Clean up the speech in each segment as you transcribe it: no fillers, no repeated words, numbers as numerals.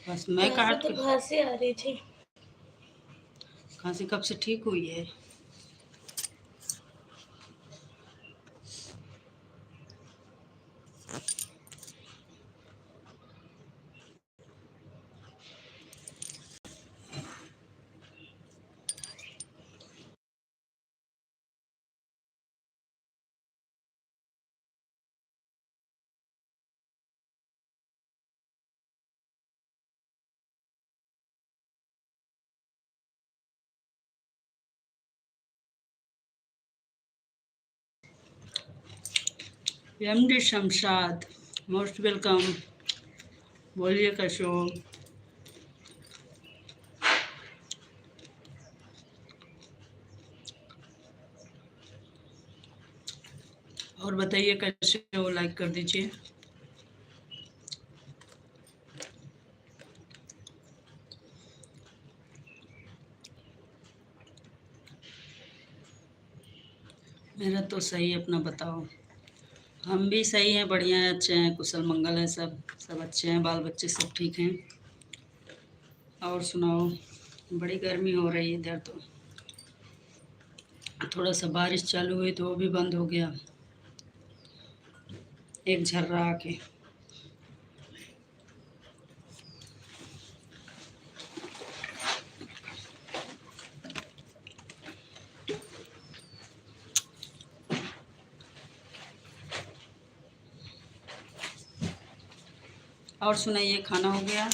बस मैं वैसे काट तो के। खांसी आ रही थी। खांसी कब से ठीक हुई है? MD Shamshad, most welcome. बोलिए कैसे हो? और बताइए कैसे हो, लाइक कर दीजिए। मेरा तो सही है, अपना बताओ। हम भी सही हैं, बढ़िया हैं, अच्छे हैं, कुशल मंगल है, सब सब अच्छे हैं, बाल बच्चे सब ठीक हैं। और सुनाओ। बड़ी गर्मी हो रही है इधर तो। थोड़ा सा बारिश चालू हुई तो वो भी बंद हो गया, एक झर्रा आके। और सुनाइए, खाना हो गया?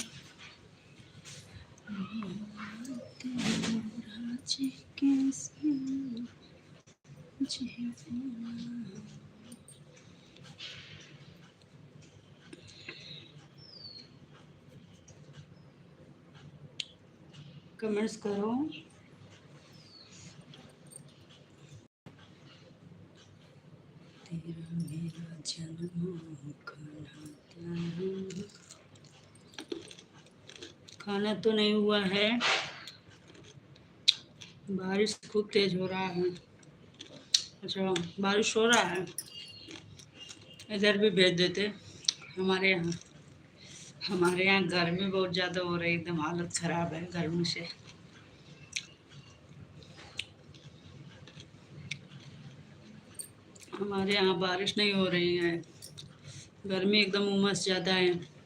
कमेंट्स करो। तेरा मेरा जन्म खाना तो नहीं हुआ है, बारिश खूब तेज हो रहा है। अच्छा, बारिश हो रहा है, इधर भी भेज देते। हमारे यहाँ हमारे यहाँ गर्मी बहुत ज़्यादा हो रही है, एकदम हालत ख़राब है गर्मी से। हमारे यहाँ बारिश नहीं हो रही है, गर्मी एकदम उमस ज़्यादा है।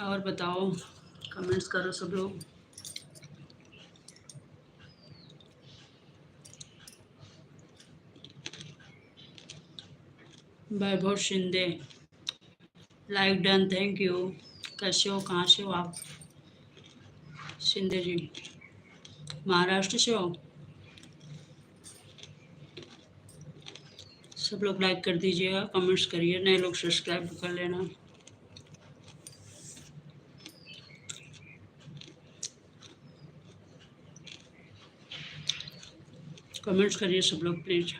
और बताओ, कमेंट्स करो सब लोग। Vaibhav Shinde, like done, thank you. कैसे हो, कहाँ से हो आप? शिंदे जी, महाराष्ट्र से हो? सब लोग लाइक कर दीजिएगा, कमेंट्स करिए, नए लोग सब्सक्राइब कर लेना। कमेंट्स करिए सब लोग प्लीज़।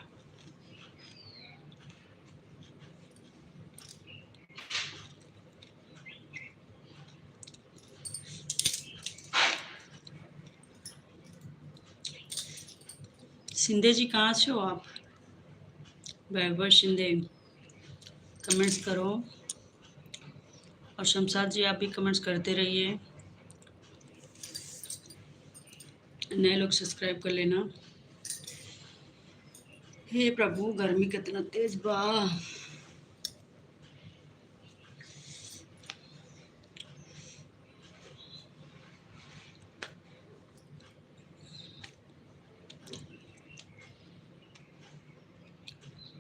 शिंदे जी, कहाँ से हो आप? वैभव शिंदे, कमेंट्स करो। और शमशाद जी, आप भी कमेंट्स करते रहिए, नए लोग सब्सक्राइब कर लेना। हे प्रभु, गर्मी कितना तेज बा।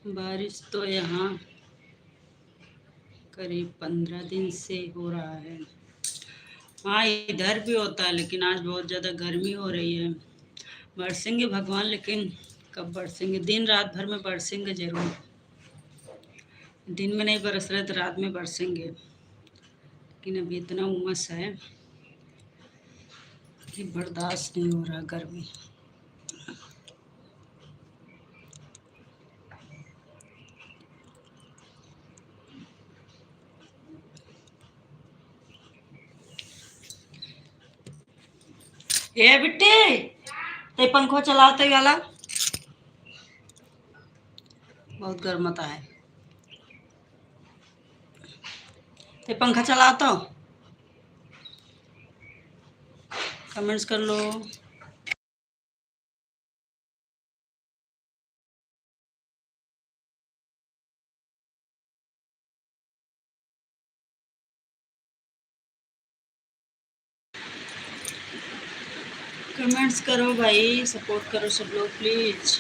बारिश तो यहाँ करीब 15 दिन से हो रहा है। हाँ, इधर भी होता है, लेकिन आज बहुत ज़्यादा गर्मी हो रही है। बरसेंगे भगवान, लेकिन कब बरसेंगे? दिन रात भर में बरसेंगे जरूर। दिन में नहीं बरस रहे तो रात में बरसेंगे, लेकिन अभी इतना उमस है कि बर्दाश्त नहीं हो रहा गर्मी। ये बिट्टी ते पंखो चलाओ तो वाला बहुत गर्मता है। ते पंखा चलाओ तो कमेंट्स कर लो। कमेंट्स करो भाई, सपोर्ट करो सब लोग प्लीज,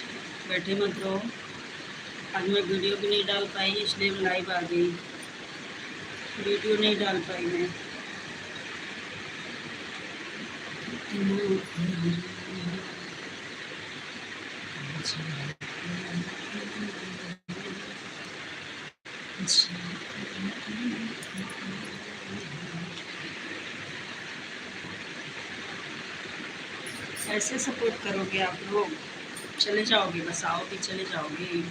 बैठे मत रहो। आज मैं वीडियो भी नहीं डाल पाई इसलिए मैं लाइव आ गई, वीडियो नहीं डाल पाई मैं। ऐसे सपोर्ट करोगे आप लोग, चले जाओगे, बस आओगे चले जाओगे।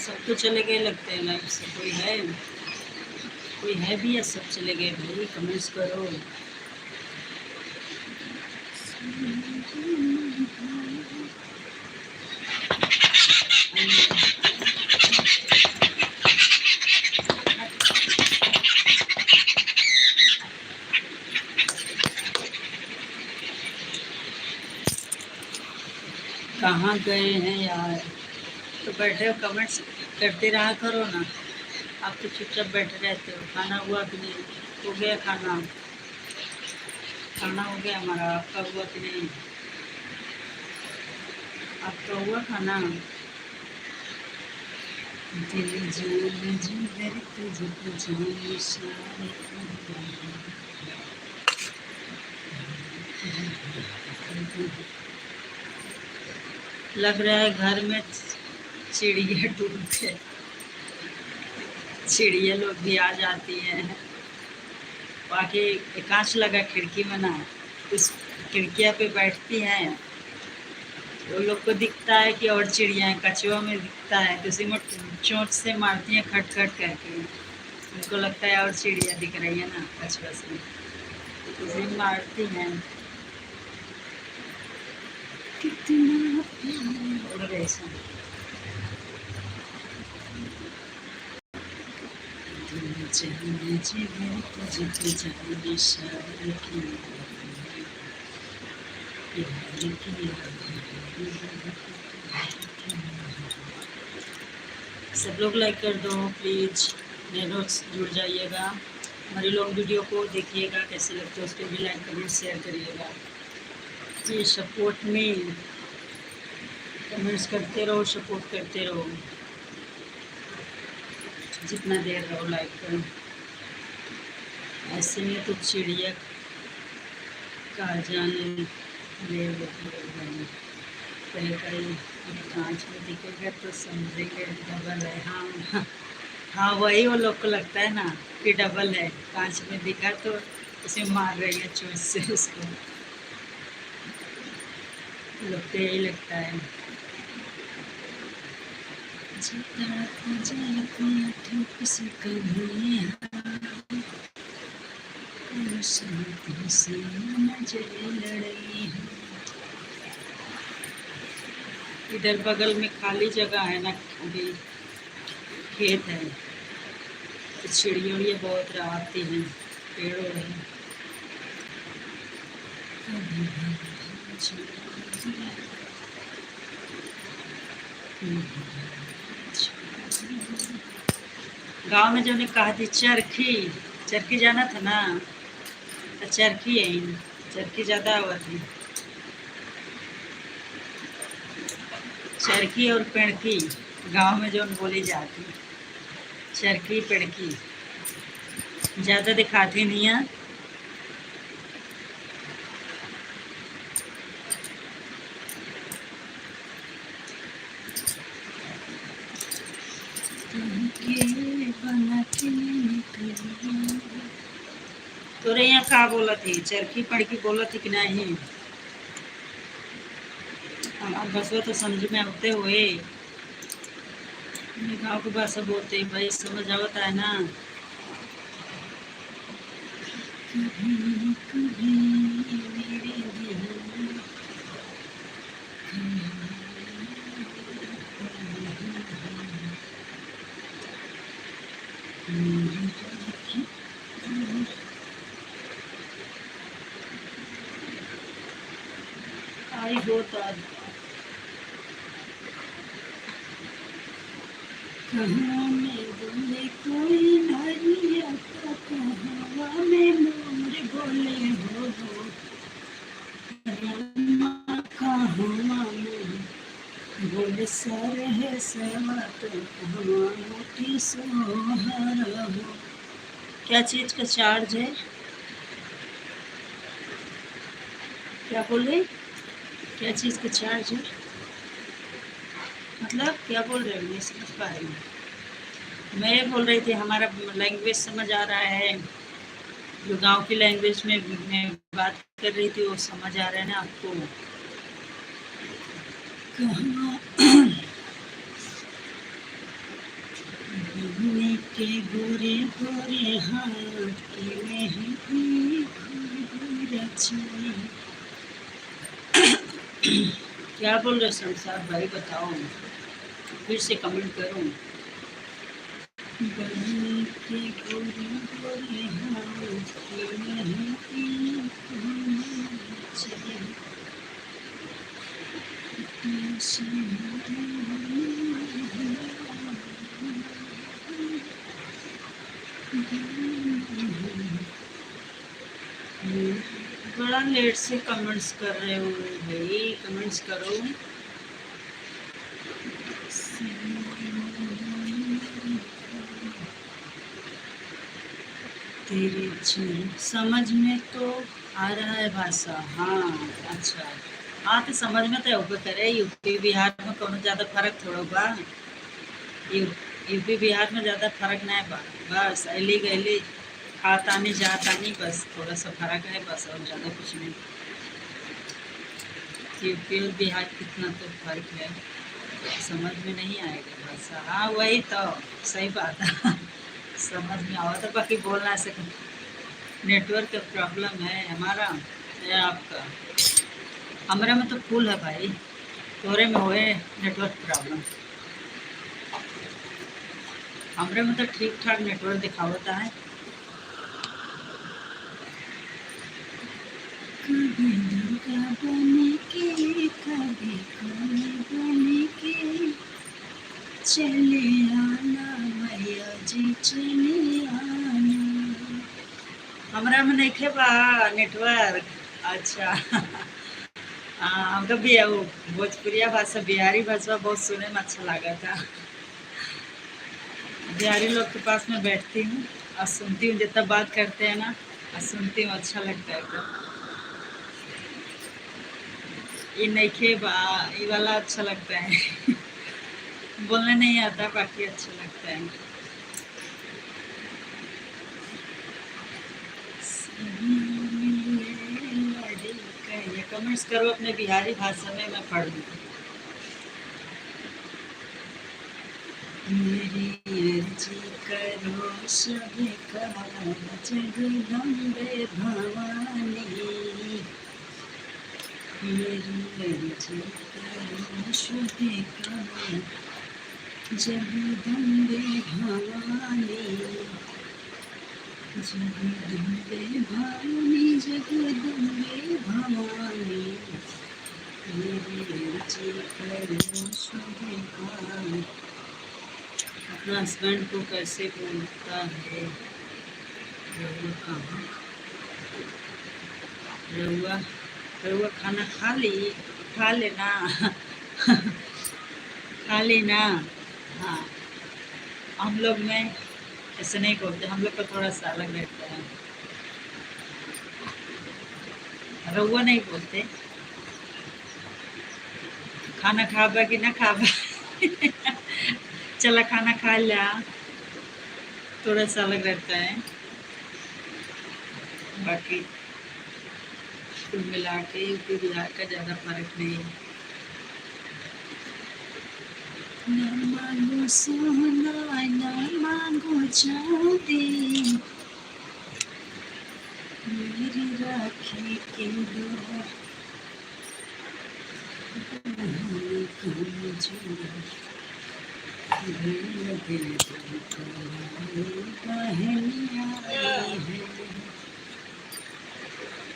सब तो चले गए लगते हैं लाइफ से, कोई है भी या सब चले गए भाई, कमेंट्स करो। कहाँ गए हैं यार, तो बैठे हो कमेंट्स करते रहा करो ना। आप तो चुपचाप बैठे रहते हो। खाना हुआ कि नहीं? हो गया खाना, खाना हो गया हमारा, आपका हुआ कि नहीं? आपका हुआ खाना? दिल जान जिगर तुझको जान सारे लग रहा है घर में चिड़िया डूब गए, चिड़िया लोग भी आ जाती हैं। बाकी कांच लगा खिड़की में ना, उस खिड़किया पे बैठती हैं, वो लोग को दिखता है कि और चिड़िया हैं, कछुआ में दिखता है तो उसी में चोंच से मारती हैं खट खट करके, उनको लगता है और चिड़िया दिख रही है ना कछुआ से, तो उसी में मारती हैं। कितना प्यार उड़ गए सब। सब लोग लाइक कर दो प्लीज, नए लोग जुड़ जाइएगा, हमारे लोग वीडियो को देखिएगा, कैसे लगते हैं उसको भी लाइक कमेंट शेयर करिएगा। ये सपोर्ट में कमेंट्स करते रहो, सपोर्ट करते रहो, जितना देर रहो लाइक करो। ऐसे में तो चिड़िया का जाने ले कहीं कांच में दिखेगा तो समझेंगे डबल है। हाँ हाँ, वही वो लोग को लगता है ना कि डबल है, कांच में दिखा तो उसे मार रही है चोंच से, उसको लोग को यही लगता है। इधर बगल में खाली जगह है ना, अभी खेत है, तो चिड़िया बहुत आती हैं पेड़ों में। गांव में जो ने कहा थी चरखी, चरखी जाना था ना, तो चरखी है, चरखी ज़्यादा हुआ थी। चरखी और पेड़की गांव में जो बोली जाती, चरखी पेड़की ज़्यादा दिखाती नहीं है। का बोला थी, चरखी पड़की बोला थी कि नहीं? हमार बसवा तो समझ में होते हुए गाँव की भाषा बोलते भाई, समझ आवता है ना। कभी कभी मेरे दिल आई होता कहाँ में बोले कोई नहीं आता, कहाँ में मोर बोले हो कहाँ में बोले सर है सवा तो कहाँ मोटी सोहर हो। क्या चीज़ का चार्ज है? क्या बोले? क्या चीज़ का चार्ज है? मतलब क्या बोल रहे हो? नहीं समझ पा रही हूँ। मैं ये बोल रही थी हमारा लैंग्वेज समझ आ रहा है, जो गांव की लैंग्वेज में मैं बात कर रही थी वो समझ आ रहा है ना आपको? कहाँ के गोरे गोरे हाथ की मेहंदी रची। क्या बोल रहे संसार भाई, बताओ, फिर से कमेंट करो। बनी के गोरे गोरे हाथ की मेहंदी रची। बड़ा लेट से कमेंट्स कर रहे हो भाई, कमेंट्स करो। तेरी समझ में तो आ रहा है भाषा, हाँ अच्छा। हाँ तो समझ में तो होगा करे, यूपी बिहार में कोनो ज़्यादा फर्क थोड़ा बा। यूपी बिहार में ज़्यादा फर्क नहीं बा, बस अली गली खातानी जातानी, बस थोड़ा सा फर्क है बस, और ज़्यादा कुछ नहीं। यूपी और बिहार कितना तो फर्क है, समझ में नहीं आएगा भाषा। हाँ वही तो सही बात है। समझ में आवा तो बाकी बोल ना सके। नेटवर्क का प्रॉब्लम है हमारा या आपका? हमारे में तो फुल है भाई, तोरे में हुए नेटवर्क प्रॉब्लम। हमारे में तो ठीक ठाक नेटवर्क दिखावता है। कभी दुर्गा बन के कभी काली बन के चले आना मैया जी, चले आना। हमारा में नहीं बा नेटवर्क, अच्छा। हाँ हमको भी वो भोजपुरिया भाषा बिहारी भाषा बहुत सुनने में अच्छा लगा था। बिहारी लोग के पास में बैठती हूँ और सुनती हूँ, जितना बात करते हैं ना और सुनती हूँ, अच्छा लगता है। तो ये नहीं बा, ये वाला अच्छा लगता है। बोलने नहीं आता, बाकी अच्छा लगता है। ये कमेंट्स करो अपने बिहारी भाषा में, मैं पढ़ लूँ। मेरी अर्जी करो सभी का जगदम्बे भवानी, मेरी अर्जी करो सभी का जगदम्बे भवानी, जगदम्बे भवानी, जगदम्बे भवानी, मेरी अर्जी करो सभी का। अपना हस्बैंड को कैसे बोलता है? रहुआ कहाँ? रहुआ रहुआ खाना खा ली? खा लेना। खा ली ना? हाँ हम लोग में ऐसे नहीं बोलते, हम लोग का थोड़ा सा अलग रहता है। रहुआ नहीं बोलते। खाना खाबा कि ना खाबा? चला खाना खा लिया, थोड़ा सा अलग रहता है। बाकी कुल मिला के यूपी बिहार का ज़्यादा फर्क नहीं है। न मांगो सोना न मांगो चांदी, मेरी राखी के द्वार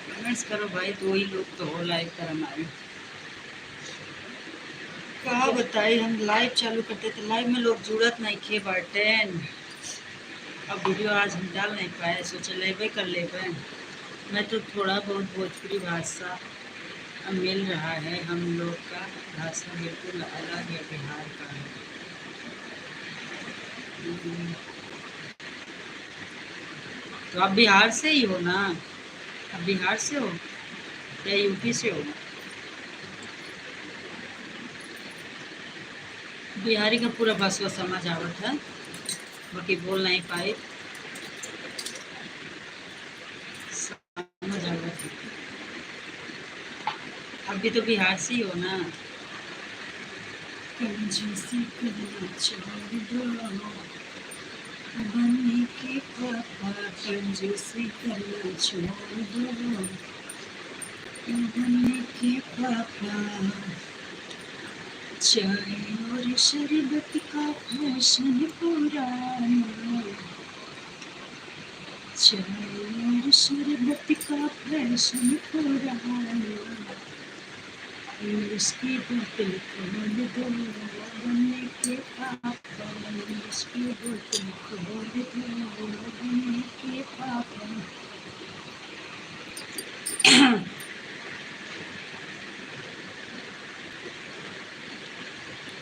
कमेंट्स करो भाई, तो वही लोग तो हो लाइव कर हमारे। कहा बताई हम लाइव चालू करते तो लाइव में लोग जुड़त नहीं खे बाटे। अब वीडियो आज हम डाल नहीं पाए, सोचे लेबे कर लेबे। मैं तो थोड़ा बहुत भोजपुरी भाषा मिल रहा है, हम लोग का भाषा बिल्कुल अलग है बिहार का है। तो आप बिहार से ही हो ना? आप बिहार से हो या यूपी से हो? बिहारी का पूरा भाषा समझ आवत है, बाकी बोल नहीं पाए, समझ आवत है। आप भी तो बिहार से ही हो ना? कंजूसी करना छोड़ दो, बनने के पापा कंजूसी करना छोड़ दो, बनने के पापा। चाय और शरबत का फैशन पुराना, चाय और शरबत का फैशन पुराना, इसकी बोतल खोल दो, बनने के पापा, इसकी बोतल खोल दो, बनने के पापा।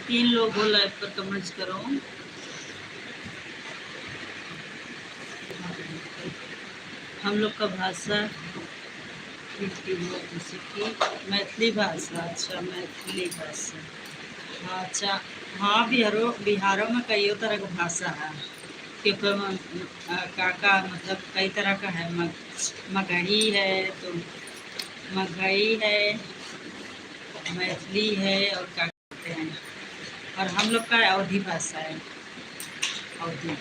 तीन लोग हो लाइव पर, कमेंट्स करो। हम लोग का भाषा जैसे कि मैथिली भाषा। अच्छा, मैथिली भाषा। अच्छा, हाँ, बिहारों में कई तरह का भाषा है, क्योंकि काका मतलब कई तरह का है। मगही है, तो मगही है, मैथिली है, और क्या कहते हैं, और हम लोग का अवधी भाषा है, अवधी।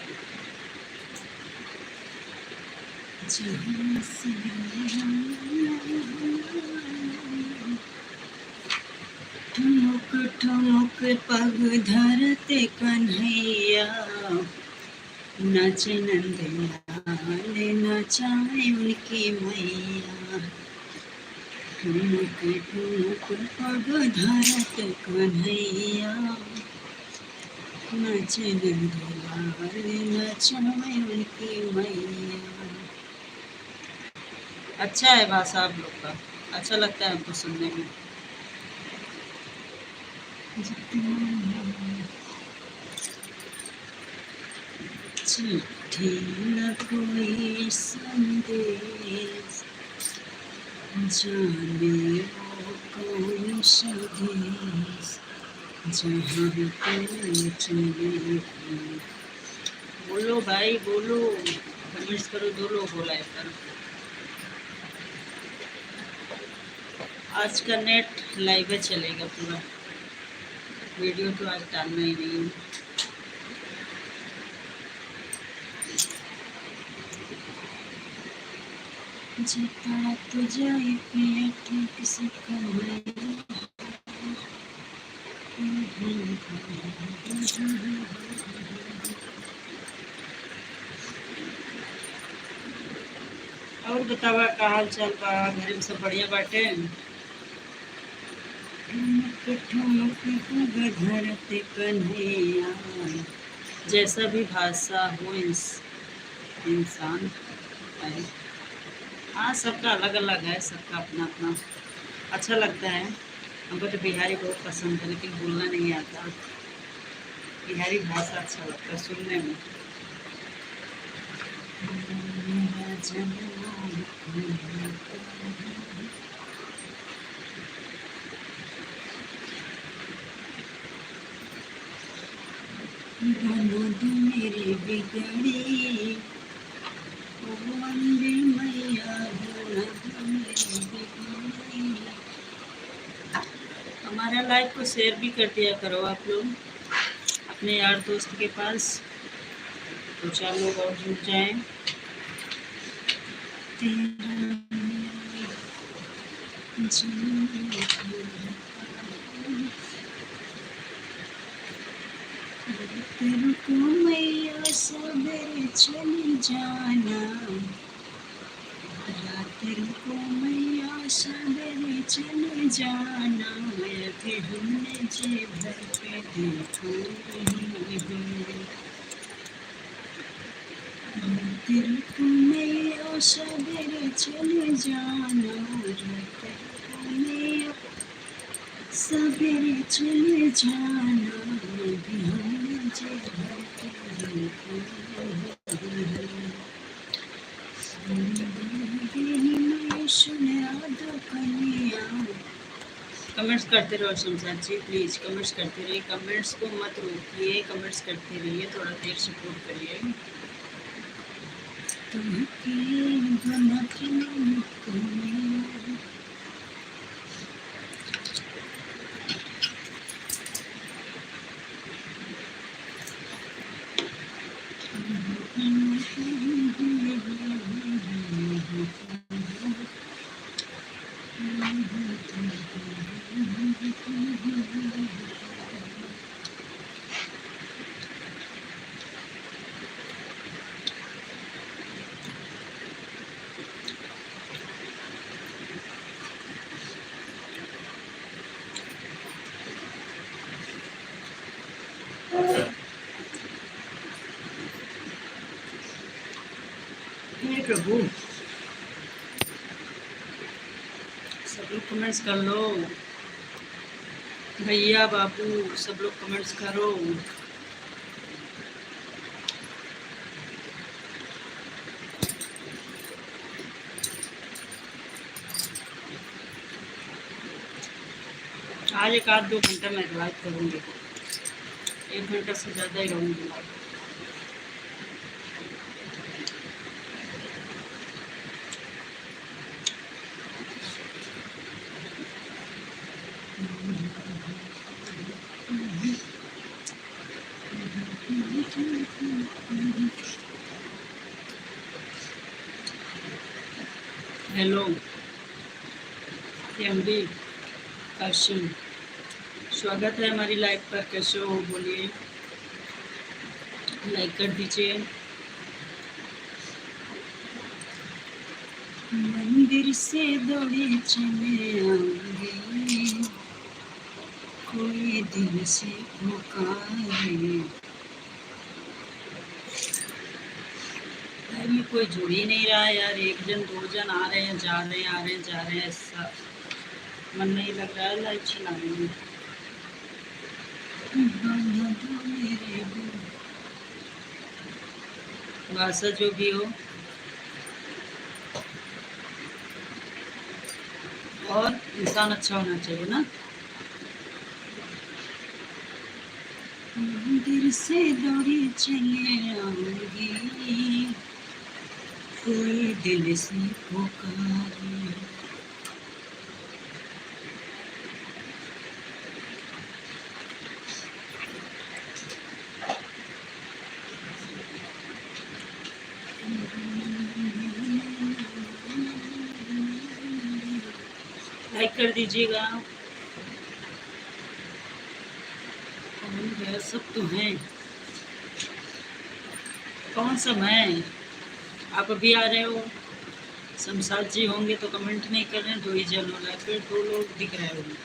ठुमुक ठुमुक पग धरते कन्हैया, नाचे नंदलाल नचाए उनकी मैया। ठुमुक ठुमुक पग धरत कन्हैया, नाचे नंदलाल नचाए उनकी मैया। अच्छा है भाषा आप लोग का, अच्छा लगता है हमको सुनने में। चिट्ठी न कोई संदेश, जाने वो कौन सा देश, जहाँ तुम चले। बोलो भाई बोलो, कमेंट्स करो, दो लोग बोला है पर। आज का नेट लाइव चलेगा पूरा, वीडियो तो आज डालना ही नहीं है। जता तो जाए पिया ठीक से कमाए, और बतावा का हाल चाल बा? घर में सब बढ़िया बाटे? धरते कन्हैया, जैसा भी भाषा हो इंसान है। हाँ, सबका अलग अलग है, सबका अपना अपना अच्छा लगता है। हमको तो बिहारी बहुत पसंद है, लेकिन बोलना नहीं आता। बिहारी भाषा अच्छा लगता है सुनने में। बना दो मेरी बिगड़ी, वंदे मैया हमारा लाइव को शेयर भी कर दिया करो आप लोग अपने यार दोस्त के पास, तो 4 लोग और जुड़ जाएं। तेरे को मैया सवेरे चली जाना, रात को मैया सवेरे चले जाना, अभी हमने जे भर के देखा नहीं है। तेरे को मैया सवेरे चले जाना, रात को मैया सवेरे चले जाना, अभी हमने जे भर के देखा नहीं है। कमेंट्स करते रहो शमशाद जी, प्लीज कमेंट्स करते रहिए, कमेंट्स को मत रोकिए, कमेंट्स करते रहिए, थोड़ा देर सपोर्ट करिए। प्रभु सब लोग कमेंट्स कर लो, भैया बाबू सब लोग कमेंट्स करो। आज 1-2 घंटा मैं लाइव करूँगी, 1 घंटा से ज़्यादा ही रहूँगी लाइव। हेलो एमडी काशिम, स्वागत है हमारी लाइव पर। कैसे हो बोलिए, लाइक कर दीजिए। मंदिर से दौड़े चले आऊंगी, कोई दिल से पुकारे, में कोई जुड़ ही नहीं रहा यार। 1 जन 2 जन आ रहे हैं, जा रहे हैं, आ रहे हैं, जा रहे हैं, ऐसा मन नहीं लग रहा है लाइव चलाने में। भाषा जो भी हो, और इंसान अच्छा होना चाहिए ना। मंदिर से दौड़ी चले आऊंगी, कोई दिल से पुकारे, लाइक कर दीजिएगा। सब तो हैं, कौन सब हैं? आप अभी आ रहे हो, शमशाद जी होंगे तो कमेंट नहीं कर रहे हैं, 2 ही जन हो रहा है, फिर 2 लोग दिख रहे होंगे।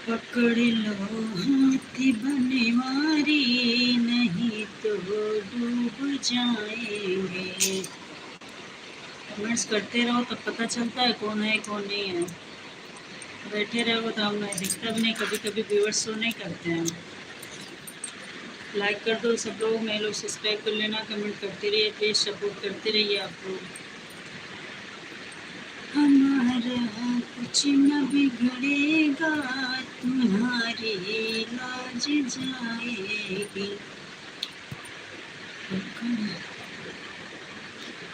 पकड़ लो हाथी बनवारी, नहीं तो डूब जाएंगे। कमेंट्स करते रहो तब पता चलता है कौन है कौन नहीं है। बैठे रहो तो हमें दिखता भी नहीं, कभी कभी व्यूअर्स शो नहीं करते हैं। लाइक कर दो सब लोग, मैं लोग सब्सक्राइब कर लेना, कमेंट करते रहिए, प्लीज़ सपोर्ट करते रहिए आप लोग। हमारा कुछ न बिगड़ेगा, तुम्हारी लाज जाएगी।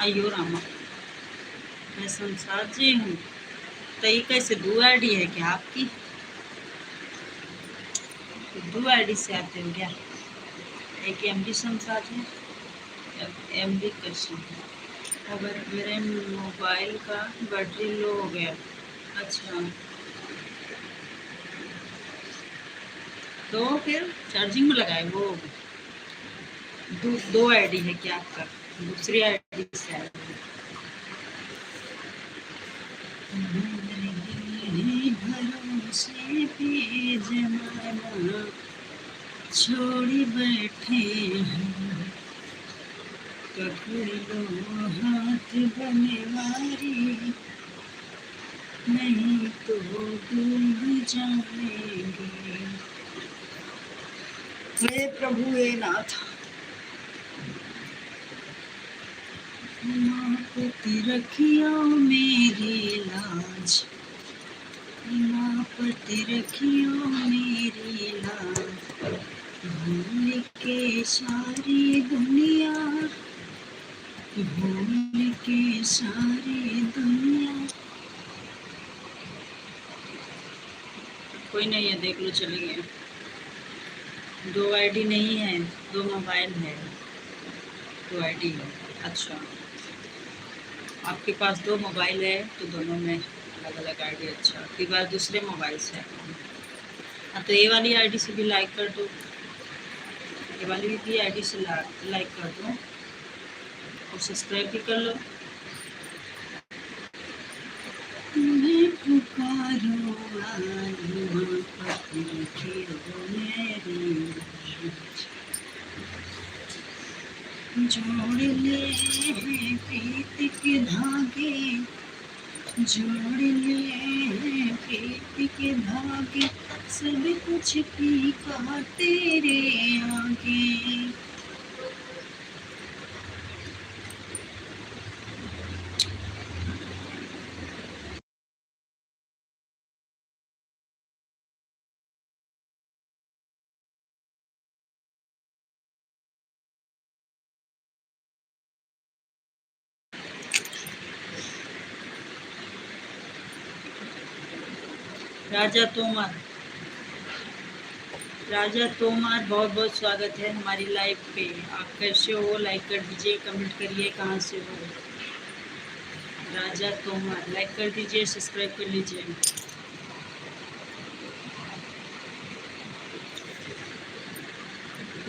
अयो रामा, मैं संसार जी हूँ। तो ये कैसे दो आईडी है क्या आपकी? दो आईडी से आते हो क्या? एक एमडी संसार है, एमडी कैसे? अगर मेरे मोबाइल का बैटरी लो हो गया। अच्छा, तो फिर चार्जिंग में लगाए वो? दो आईडी है क्या आपका? दूसरी आईडी से आए? भरोसे पे जमाना छोड़ी बैठे हैं, पकड़ लो हाथ बनवारी, नहीं तो डूब जाएंगे। हे प्रभु हे नाथ, मापती रखियो मेरी लाज, मापती रखियो मेरी लाज, भूल के सारी दुनिया, भूल के सारी दुनिया। कोई नहीं है, देख लो, चले गए। दो आईडी नहीं है, दो मोबाइल है, दो आईडी है। अच्छा, आपके पास दो मोबाइल है तो दोनों में अलग अलग आईडी। अच्छा, आपकी बात दूसरे मोबाइल से है। हाँ, तो ये वाली आईडी से भी लाइक कर दो, ये वाली भी आईडी से लाइक कर दो और सब्सक्राइब भी कर लो। मैं पुकारो जोड़ ले हैं प्रीत के धागे, जोड़ ले हैं प्रीत के धागे, सब कुछ फीका तेरे आगे। राजा तोमर, राजा तोमर, बहुत बहुत स्वागत है हमारी लाइव पे। आप कैसे हो? लाइक कर दीजिए, कमेंट करिए कहाँ से हो। राजा तोमर, लाइक कर दीजिए, सब्सक्राइब कर लीजिए।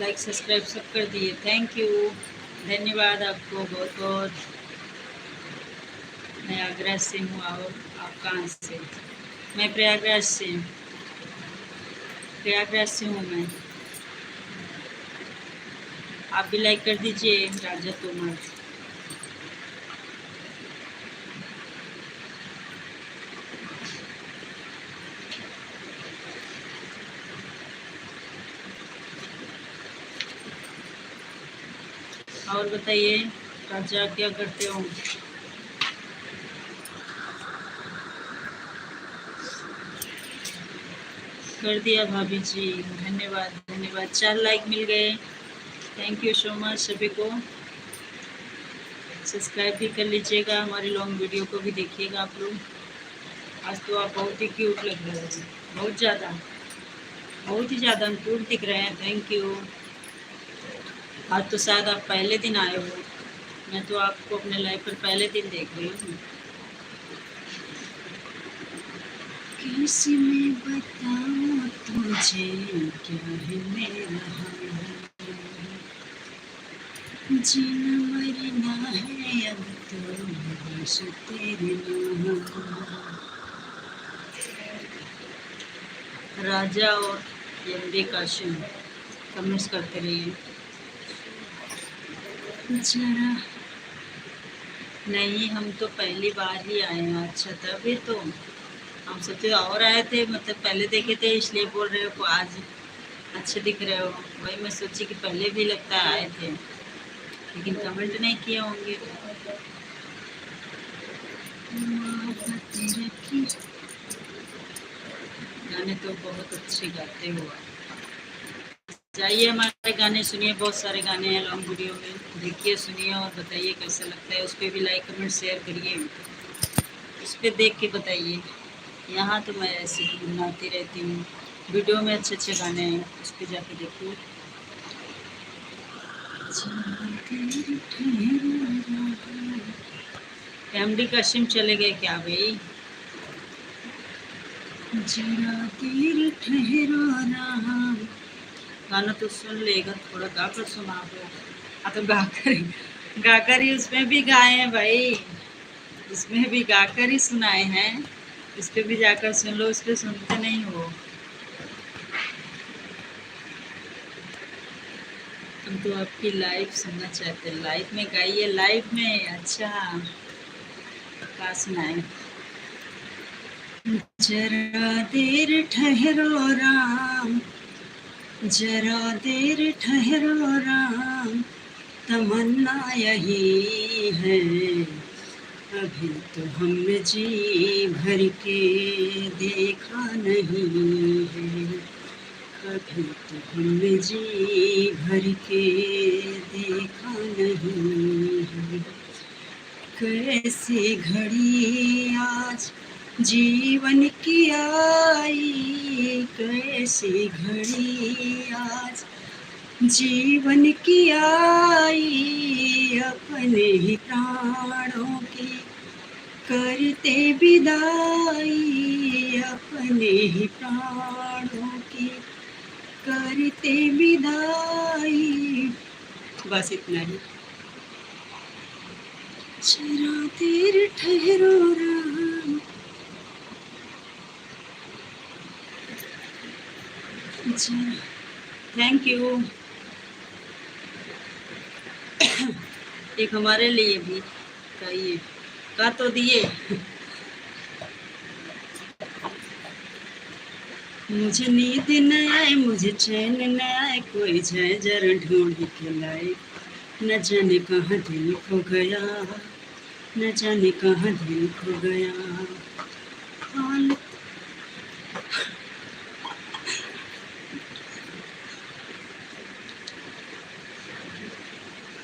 लाइक सब्सक्राइब सब कर दिए, थैंक यू, धन्यवाद आपको बहुत बहुत। मैं आगरा से हूँ, और आप कहाँ से? मैं प्रयागराज से, प्रयागराज से हूँ मैं। आप भी लाइक कर दीजिए, राजा तोमर। और बताइए राजा, क्या करते हो? कर दिया भाभी जी, धन्यवाद धन्यवाद। 4 लाइक मिल गए, थैंक यू सो मच सभी को। सब्सक्राइब भी कर लीजिएगा, हमारी लॉन्ग वीडियो को भी देखिएगा आप लोग। आज तो आप बहुत ही क्यूट लग रहे हैं, बहुत ही ज़्यादा क्यूट दिख रहे हैं, थैंक यू। आज तो शायद आप पहले दिन आए हो, मैं तो आपको अपने लाइव पर पहले दिन देख रही हूँ। कैसे मैं बताऊँ तुझे क्या है मेरा हाल, जीना मरना है अब तो बस तेरे नाम। राजा और एमडी काशिम कमेंट्स करते रहिए जरा। नहीं, हम तो पहली बार ही आए हैं। अच्छा, तभी तो हम सोचे और आए थे, मतलब पहले देखे थे इसलिए बोल रहे हो। आज अच्छे दिख रहे हो, वही मैं सोची कि पहले भी लगता है आए थे, लेकिन कमेंट नहीं किए होंगे। गाने तो बहुत अच्छे गाते हो, जाइए हमारे गाने सुनिए, बहुत सारे गाने हैं लॉन्ग वीडियो में, देखिए सुनिए और बताइए कैसा लगता है। उस पर भी लाइक कमेंट शेयर करिए, उस पर देख के बताइए। यहाँ तो मैं ऐसे ही बनाती रहती हूँ, वीडियो में अच्छे अच्छे गाने हैं, उस पर जाके देखिए। फैमिली का सिम चले गए क्या भाई? जरा देर ठहरो ना, गाना तो सुन लेगा, थोड़ा गाकर सुना दो। हाँ तो गाकर ही उसमें भी गाए हैं भाई, उसमें भी गाकर ही सुनाए हैं, इस पे भी जाकर सुन लो, उस पे सुनते नहीं हो तुम तो। आपकी लाइव सुनना चाहते हैं, लाइव में गाइए, लाइव में। अच्छा क्या सुनाए? जरा देर ठहरो राम, जरा देर ठहरो राम, तमन्ना यही है, अभी तो हमने जी भर के देखा नहीं है, कभी तो हमने जी भर के देखा नहीं है। कैसी घड़ी आज जीवन की आई, कैसी घड़ी आज जीवन की आई, अपने ही प्राणों की करते विदाई, अपने ही प्राणों की करते विदाई। बस इतना ही। जरा देर ठहरो राम, थैंक यू। एक हमारे लिए भी कहिए, का तो दिए। मुझे नींद न आए, मुझे चैन न आए, कोई जाए जरा ढूंढ के लाए, न जाने कहाँ दिल खो गया, न जाने कहाँ दिल खो गया। हाल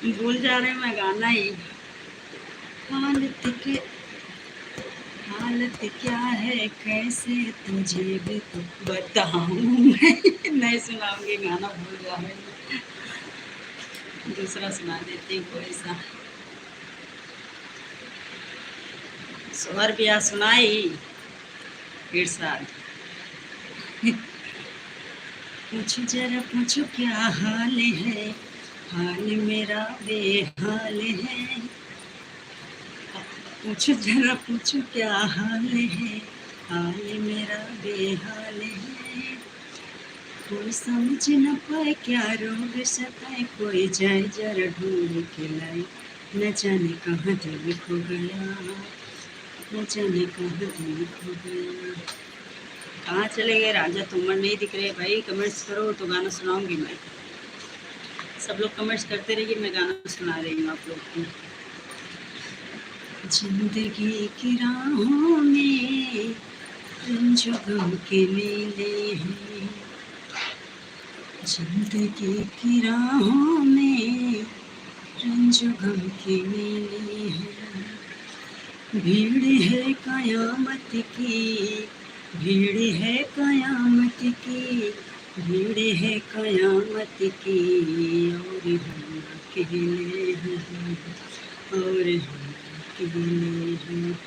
भूल जा रहे मैं गाना ही। हालत क्या है, कैसे तुझे भी तो बताऊं मैं। नहीं सुनाऊंगी, गाना भूल जा रहे, दूसरा सुना देती हूँ कोई सा। सोहर बिया सुनाई इरशाद। पूछो जरा पूछो क्या हाल है, हाल मेरा बेहाल है, पूछो जरा पूछो क्या हाल है, हाल मेरा बेहाल है, कोई समझ न पाए क्या रोग सताए, कोई जाए जरा ढूंढ के लाए, न जाने कहाँ दिल खो गया, न जाने कहाँ दिल खो गया। कहाँ चले गए राजा तुमर, नहीं दिख रहे भाई। कमेंट्स करो तो गाना सुनाऊंगी मैं, सब लोग कमेंट्स करते रहिए, मैं गाना सुना रही हूँ आप लोग को। जिंदगी की राहों में रंजो गम के मेले हैं, जिंदगी की राहों में रंजो गम के मेले हैं, भीड़ है कयामत की, भीड़ है कयामत की, भीड़ है कयामत की, और हम अकेले हैं, और हम अकेले हैं।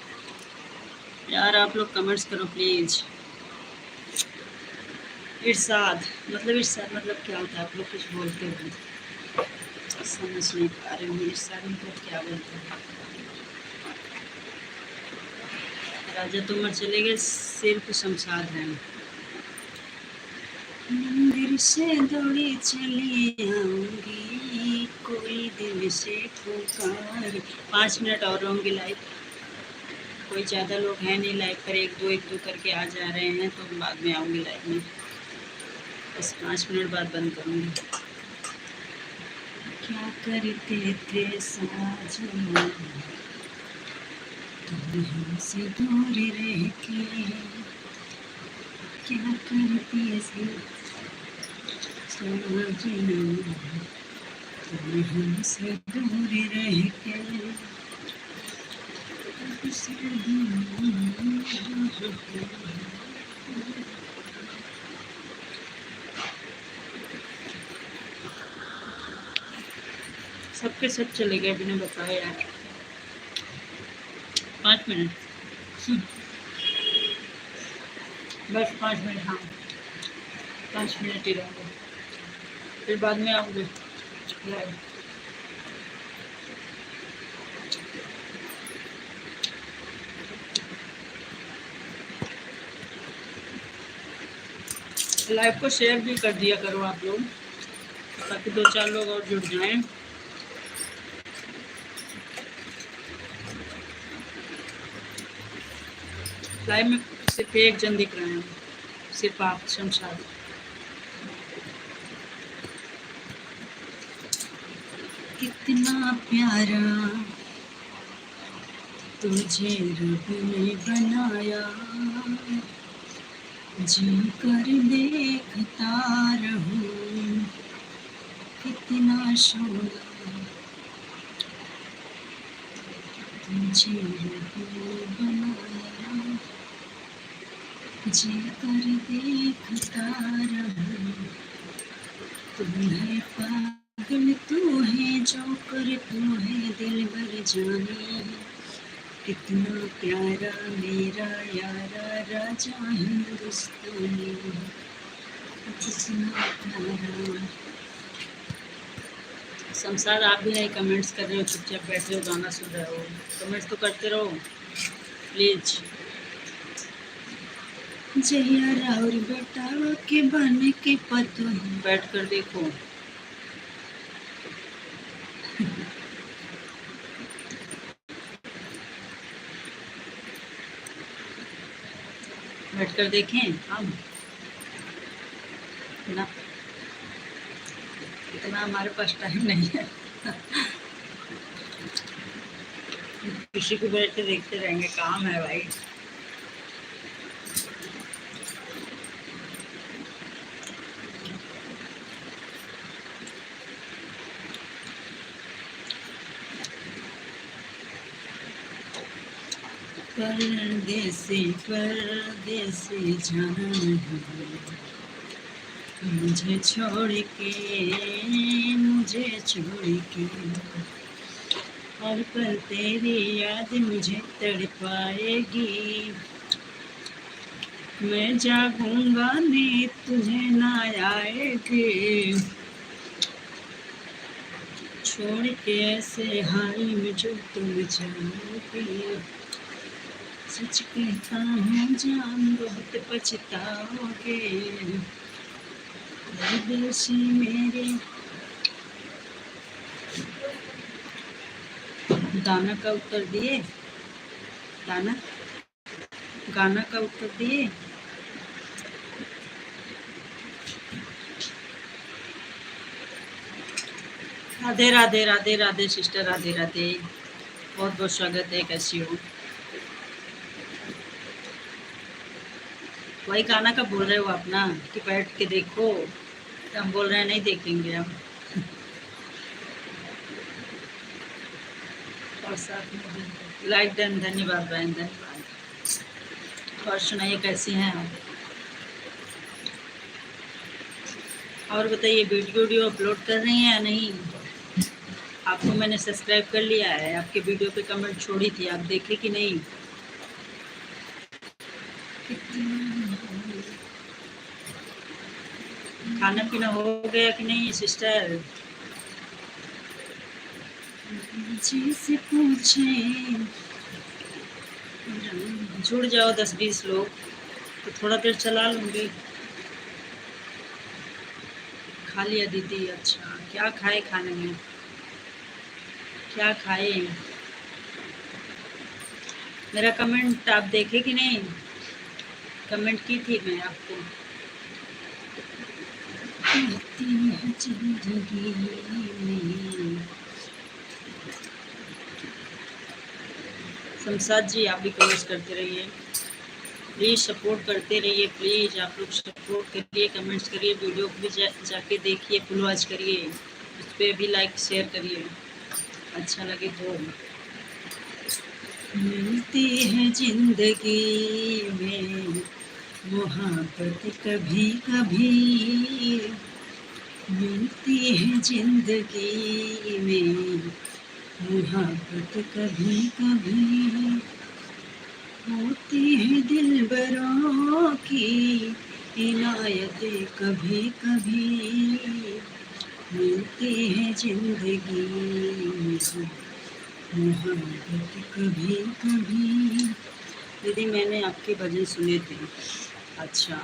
यार आप लोग कमेंट्स करो प्लीज। इरशाद मतलब क्या होता है? आप लोग कुछ बोलते हो, समझ नहीं पा रहे हूँ। इरशाद मतलब क्या बोलते हैं? राजा तुमर चले गए, सिर्फ शमशाद है। मंदिर से दौड़ी चली आऊंगी, कोई दिल से पुकार। 5 मिनट और रहूँगी लाइव, कोई ज़्यादा लोग हैं नहीं लाइव पर, एक दो करके आ जा रहे हैं, तो बाद में आऊँगी लाइव में, बस 5 मिनट बाद बंद करूँगी। क्या करते थे साजना तुम हमसे दूर रह के, क्या करती सजना तुम हमसे दूर रह के सबके सब चले गए बिना बताए यार। 5 मिनट बस 5 मिनट। हाँ 5 मिनट ही रहेंगे, फिर बाद में आऊँगी लाइव। लाइव को शेयर भी कर दिया करो आप लोग, ताकि 2-4 लोग और जुड़ जाएं। लाइव में सिर्फ एक जन दिख रहे हैं, सिर्फ आप शमशाद। कितना प्यारा तुझे रब ने बनाया, जी कर देखता रहूं कितना सोना तुझे रब ने बनाया, जी कर देखता रहूं। तुम्हें पागल तू है जो कर तू है दिल भर जाने, कितना प्यारा मेरा यारा राजा हिंदुस्तानी, कितना प्यारा। शमशाद आप भी नहीं कमेंट्स कर रहे हो, चुपचाप बैठे हो गाना सुन रहे हो, कमेंट्स तो करते रहो प्लीज। जहिया राउर बेटा के बन के पतो बैठ कर देखो। बैठ कर देखें हम ना, इतना हमारे पास टाइम नहीं है। किसी को बैठ के देखते रहेंगे, काम है भाई। परदेसी परदेसी जाना नहीं, मुझे छोड़ के हर पल तेरी याद मुझे तड़पाएगी। मैं जागूंगा नींद तुझे ना आएगी, छोड़ के ऐसे हाल में जो तुम जाओगी। सच कहता हूँ जान बहुत पछताओगे, परदेसी मेरे। दाना का उत्तर दिए, दाना गाना का उत्तर दिए। राधे राधे राधे राधे सिस्टर, राधे राधे, बहुत बहुत स्वागत है, कैसी हो? वही गाना का बोल रहे हो आप ना कि बैठ के देखो, तो हम बोल रहे हैं नहीं देखेंगे हम। और साथ में लाइक डन, धन्यवाद बहन, धन्यवाद। और सुनाइए कैसी हैं आप? और बताइए वीडियो अपलोड कर रही हैं या नहीं? आपको मैंने सब्सक्राइब कर लिया है, आपके वीडियो पे कमेंट छोड़ी थी, आप देखे कि नहीं? खाना पीना हो गया कि नहीं सिस्टर? जी से पूछे जुड़ जाओ 10-20 लोग तो थोड़ा देर चला लूँगी। खा लिया दीदी? अच्छा, क्या खाए? खाने में क्या खाए? मेरा कमेंट आप देखे कि नहीं? कमेंट की थी मैं आपको। जिंदगी में शमशाद जी आप भी कमेंट करते रहिए। प्लीज़ सपोर्ट करते रहिए, प्लीज़ आप लोग सपोर्ट करिए, कमेंट्स करिए, वीडियो को भी जाके देखिए, फुल वॉच करिए, उस पर भी लाइक शेयर करिए, अच्छा लगे तो। मिलती है जिंदगी में मोहब्बत कभी कभी, मिलती है जिंदगी में मोहब्बत कभी कभी, होती है दिलबरों की इनायतें कभी कभी, मिलती है जिंदगी में मोहब्बत कभी कभी। दीदी मैंने आपके भजन सुने थे। अच्छा,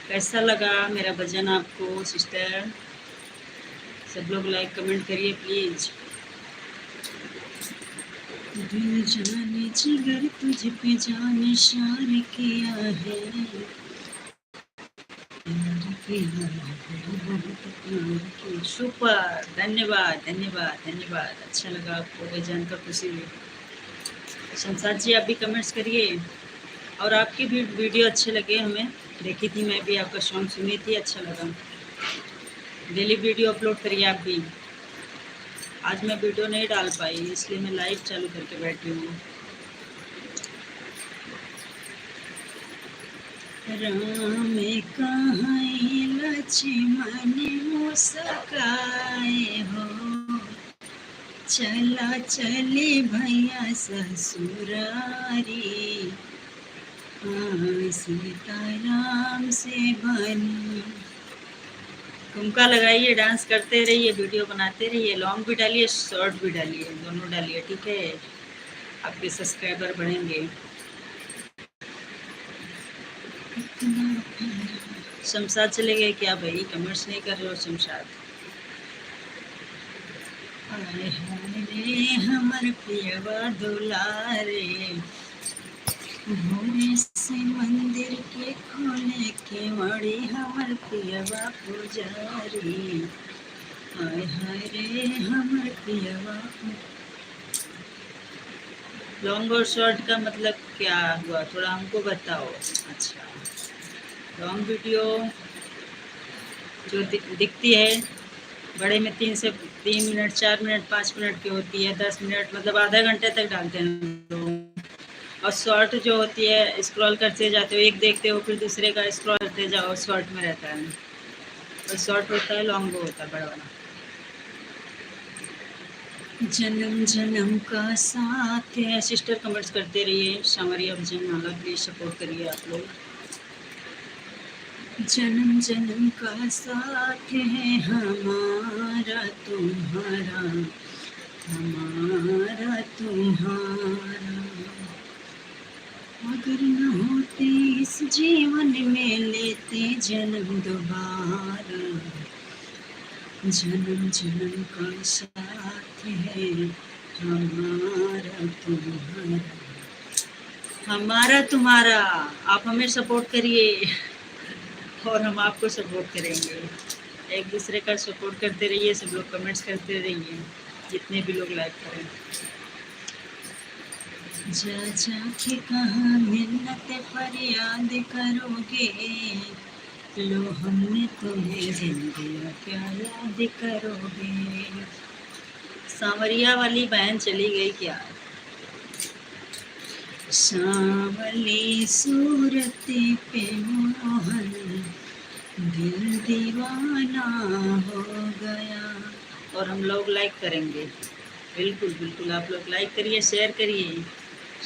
कैसा लगा मेरा भजन आपको सिस्टर? सब लोग लाइक कमेंट करिए प्लीज़। दिल जाने जिगर तुझ पे जान निशार किया है, सुपर, धन्यवाद धन्यवाद धन्यवाद। अच्छा लगा आपको ये जानकर खुशी हुई। शमशाद जी आप भी कमेंट्स करिए, और आपकी भी वीडियो अच्छे लगे हमें, देखी थी मैं भी, आपका सॉन्ग सुनी थी, अच्छा लगा। डेली वीडियो अपलोड करिए आप भी। आज मैं वीडियो नहीं डाल पाई इसलिए मैं लाइव चालू करके बैठी हूँ। राम कहाँ लक्ष्मण मुस्काए हो, चला चले भैया ससुरारी, सीताराम से बनी। ठुमका लगाइए, डांस करते रहिए, वीडियो बनाते रहिए, लॉन्ग भी डालिए शॉर्ट भी डालिए, दोनों डालिए, ठीक है? आपके सब्सक्राइबर बढ़ेंगे। शमशाद चले गए क्या भाई? कमेंट्स नहीं कर रहे हो शमशाद? रे हमर पियवा दुलारे, भोरे से मंदिर के खोले के मड़ी हमर पियवा पुजारी, हाय हाय रे हमर पियवा। लॉन्ग और शॉर्ट का मतलब क्या हुआ, थोड़ा हमको बताओ। अच्छा, लॉन्ग वीडियो जो दिखती है बड़े में 3 मिनट 4 मिनट 5 मिनट की होती है, 10 मिनट मतलब आधा घंटे तक डालते हैं लोग। और शॉर्ट जो होती है स्क्रॉल करते जाते हो, एक देखते हो फिर दूसरे का स्क्रॉल करते जाओ, शॉर्ट में रहता है। और शॉर्ट होता है, लॉन्ग होता है बड़ा वाला। जन्म जन्म का साथ है। सिस्टर कमेंट्स करते रहिए, सांवरिया भजन माला प्लीज सपोर्ट करिए आप लोग। जन्म जन्म का साथ है हमारा तुम्हारा, हमारा तुम्हारा, अगर न होते इस जीवन में लेते जन्म दोबारा, जन्म जन्म का साथ है हमारा तुम्हारा, हमारा तुम्हारा। आप हमें सपोर्ट करिए और हम आपको सपोर्ट करेंगे। एक दूसरे का सपोर्ट करते रहिए, सब लोग कमेंट्स करते रहिए, जितने भी लोग लाइक करें। जा जा के कहाँ मिन्नत फरियाद करोगे, लो हमने तुम्हें जिंदगी क्या याद करोगे। सांवरिया वाली बहन चली गई क्या? सांवली सूरत पे मोहन दिल दीवाना हो गया। और हम लोग लाइक करेंगे, बिल्कुल बिल्कुल। आप लोग लाइक करिए, शेयर करिए,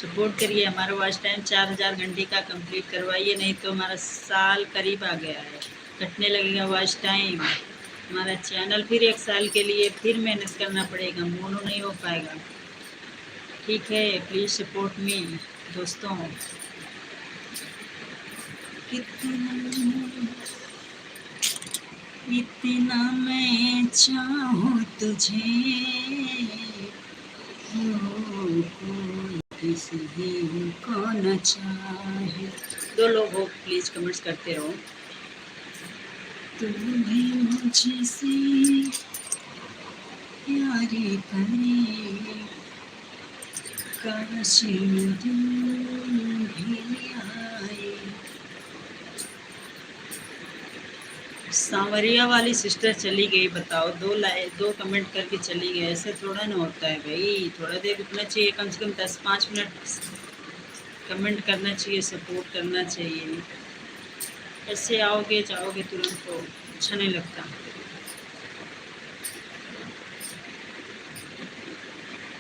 सपोर्ट करिए। हमारा वॉच टाइम 4000 घंटे का कंप्लीट करवाइए, नहीं तो हमारा साल करीब आ गया है, कटने लगेगा वॉच टाइम। हमारा चैनल फिर 1 साल के लिए फिर मेहनत करना पड़ेगा, मोनो नहीं हो पाएगा, ठीक है? प्लीज़ सपोर्ट मी दोस्तों। इतना मैं चाहूँ तुझे, किसी को न चाहे। 2 लोग हो, प्लीज कमेंट्स करते रहो। तू भी मुझसे प्यार करे, काश भी सांवरिया वाली सिस्टर चली गई, बताओ। दो कमेंट करके चली गई, ऐसे थोड़ा ना होता है भाई। थोड़ा देर रुकना चाहिए, कम से कम 10-5 मिनट कमेंट करना चाहिए, सपोर्ट करना चाहिए। ऐसे आओगे जाओगे तुरंत तो अच्छा नहीं लगता।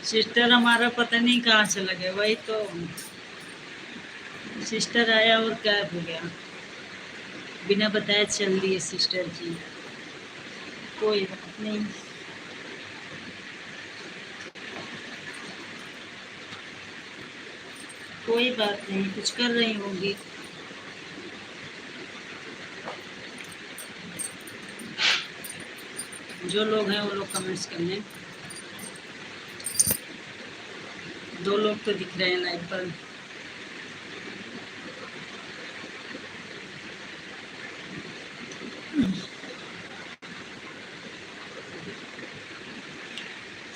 सिस्टर हमारा पता नहीं कहाँ चला गया, वही तो। सिस्टर आया और गायब हो गया, बिना बताए चल दिए सिस्टर जी। कोई बात नहीं। कोई बात नहीं, कुछ कर रही होंगी। जो लोग हैं वो लोग कमेंट्स कर लें। 2 लोग तो दिख रहे हैं लाइव पर।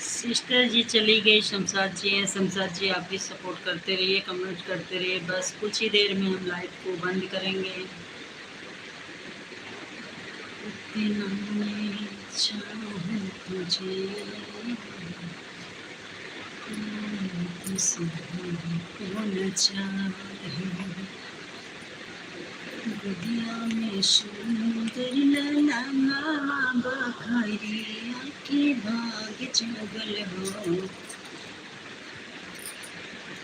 सिस्टर जी चली गई, शमशाद जी हैं। शमशाद जी आप भी सपोर्ट करते रहिए, कमेंट करते रहिए। बस कुछ ही देर में हम लाइव को बंद करेंगे। इतना मैं चाहूं तुझे, होना चाहे दुनिया में सुंदर ललना बखरिया के भाग जगल हो।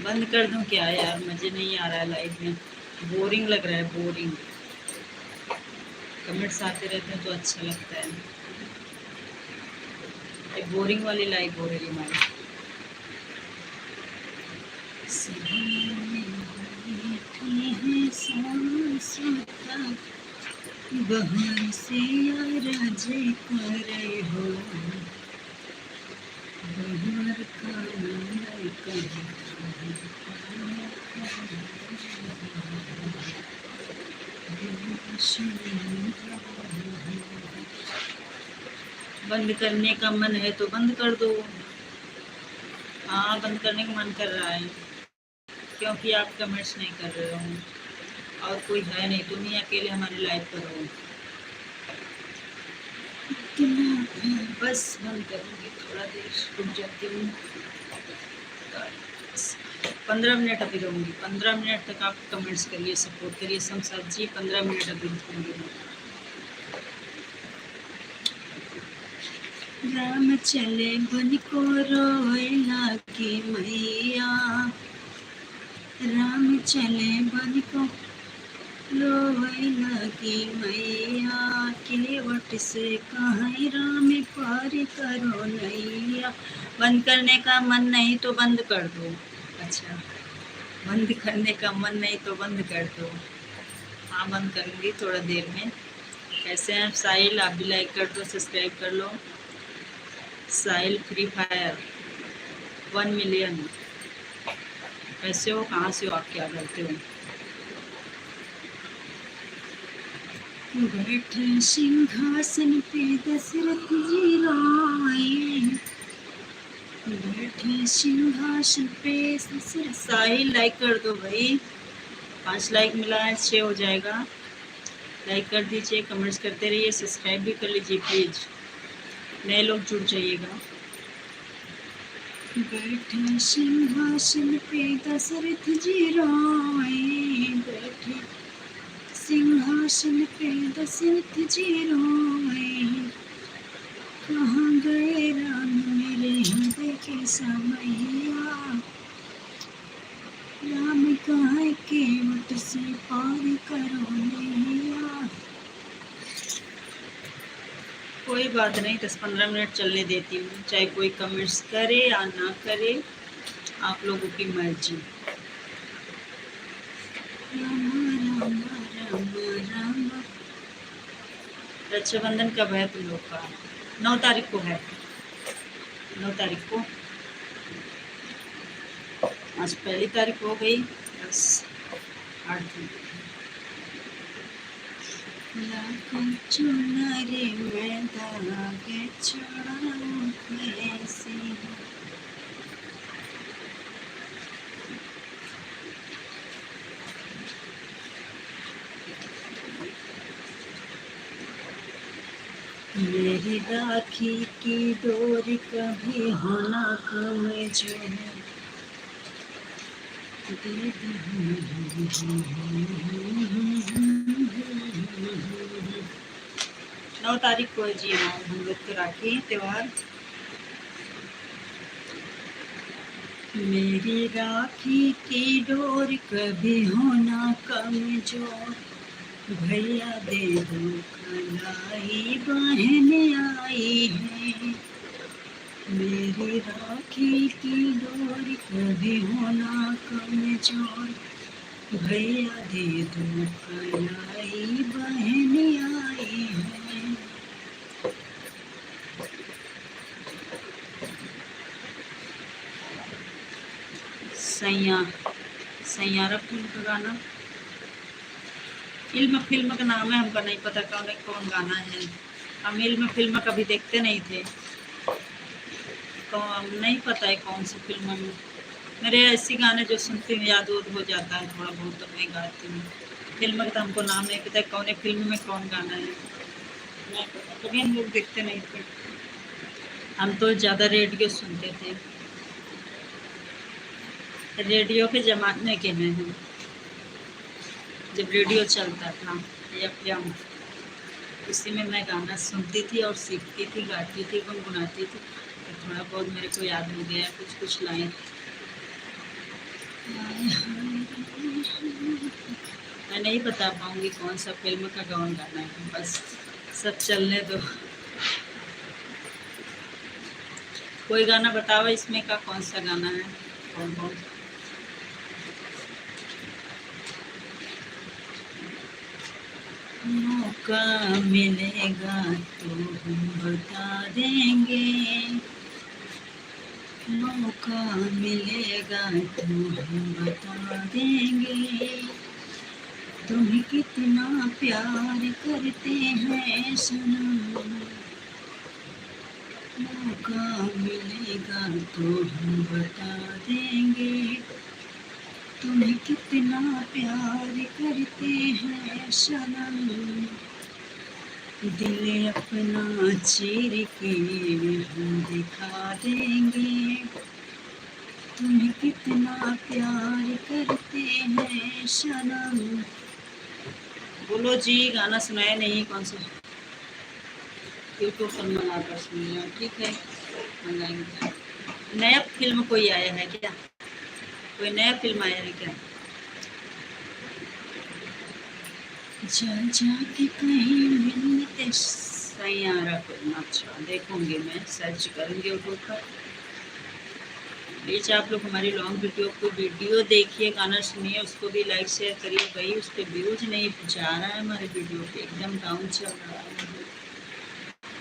बंद कर दूं क्या यार, मजे नहीं आ रहा है लाइव में, बोरिंग लग रहा है, बोरिंग। कमेंट्स आते रहते हैं तो अच्छा लगता है। एक बोरिंग वाली लाइव हो रही है हमारी। बहर से राजे करे हो, बहर का बंद करने का मन है तो बंद कर दो। हाँ, बंद करने का मन कर रहा है, क्योंकि आप कमेंट्स नहीं कर रहे हो और कोई है नहीं, तुम ही अकेले हमारे लाइव पर हो। बस बंद करूँगी, थोड़ा देर रुक जाती हूँ। 15 मिनट अभी रहूँगी, 15 मिनट तक आप कमेंट्स करिए, सपोर्ट करिए। शमशाद जी 15 मिनट अभी रुकूँगी। राम चले बन को रोए लागी मैया, राम चले बन को रोए लागी मैया, केवट से कहीं राम पार करो नैया। बंद करने का मन नहीं तो बंद कर दो। अच्छा, बंद करने का मन नहीं तो बंद कर दो। हाँ, बंद करूँगी थोड़ा देर में। कैसे हैं साहिल, आप भी लाइक कर दो, सब्सक्राइब कर लो। साहिल फ्री फायर 1 मिलियन। कैसे हो, कहाँ से हो, आप क्या करते हो? बैठे सिंहासन पे दशरथ जी राय, बैठे सिंहासन पे दशरथ। साहिल लाइक कर दो भाई, 5 लाइक मिला है, 6 हो जाएगा। लाइक कर दीजिए, कमेंट्स करते रहिए, सब्सक्राइब भी कर लीजिए प्लीज, नए लोग जुड़ जाइएगा। बैठे सिंहासन पे दशरथ जी राय, बैठे सिंहासन पे दशरथ जी राय, कहाँ गए राम मेरे हृदय के समैया, राम कहाँ केवट से पार करो नैया। कोई बात नहीं, 10-15 मिनट चलने देती हूँ, चाहे कोई कमेंट्स करे या ना करे, आप लोगों की मर्जी। राम राम राम राम। रक्षाबंधन कब है तुम लोग का? 9 तारीख को है, 9 तारीख को। आज पहली तारीख हो गई, बस 8 दिन। लाखों चुनरी में धागे चढ़ाऊं कैसे, मेरी राखी की डोरी कभी होना कम जो है। 9 तारीख को है जी हाँ हम लोग तो राखी त्योहार। मेरी राखी की डोर कभी होना कमजोर, भैया दे दो कलाई बहन आई है। मेरी राखी की डोर कभी होना कमजोर, भैया दे दो कलाई बहन आई है। सैयारा फिल्म का गाना, फिल्म का नाम है हमको नहीं पता कौन गाना है। हम फिल्म कभी देखते नहीं थे, कौन नहीं पता है कौन सी फिल्म में। मेरे ऐसे गाने जो सुनती हूँ याद हो जाता है थोड़ा बहुत, तो मैं गाती हूँ। फिल्म का तो हमको नाम नहीं पता कौन फिल्म में कौन गाना है, नहीं पता। कभी हम लोग देखते नहीं थे, हम तो ज़्यादा रेडियो सुनते थे। रेडियो के ज़माने के हैं हम, जब रेडियो चलता था एफएम, उसी में मैं गाना सुनती थी और सीखती थी, गाती थी, गुनगुनाती थी। तो थोड़ा बहुत मेरे को याद हो गया कुछ कुछ लाइन। मैं नहीं बता पाऊंगी कौन सा फिल्म का कौन गाना है, बस सब चलने दो। कोई गाना बताओ इसमें का कौन सा गाना है, कौन कौन। मौका मिलेगा तो हम बता देंगे, मौका मिलेगा तो हम बता देंगे, तुम्हें कितना प्यार करते हैं सनम। मौका मिलेगा तो हम बता देंगे, तुम्हें कितना प्यार करते हैं सनम। दिल अपना चीर के हम दिखा देंगे, तुम्हें कितना प्यार करते हैं सनम। बोलो जी, गाना सुनाया नहीं कौन सा, यूट्यूब पर मंगाकर सुनिए, ठीक है मंगाएंगे। नया फिल्म कोई आया है क्या, कोई नया फिल्म आया है क्या? जा के कहीं मिलते सैयारा फिल्म, अच्छा देखूंगी, मैं सर्च करूंगी यूट्यूब पर। प्लीज़ आप लोग हमारी लॉन्ग वीडियो देखिए, गाना सुनिए, उसको भी लाइक शेयर करिए। भाई उस पर व्यूज नहीं जा रहा है, हमारे वीडियो पे एकदम डाउन चल रहा है,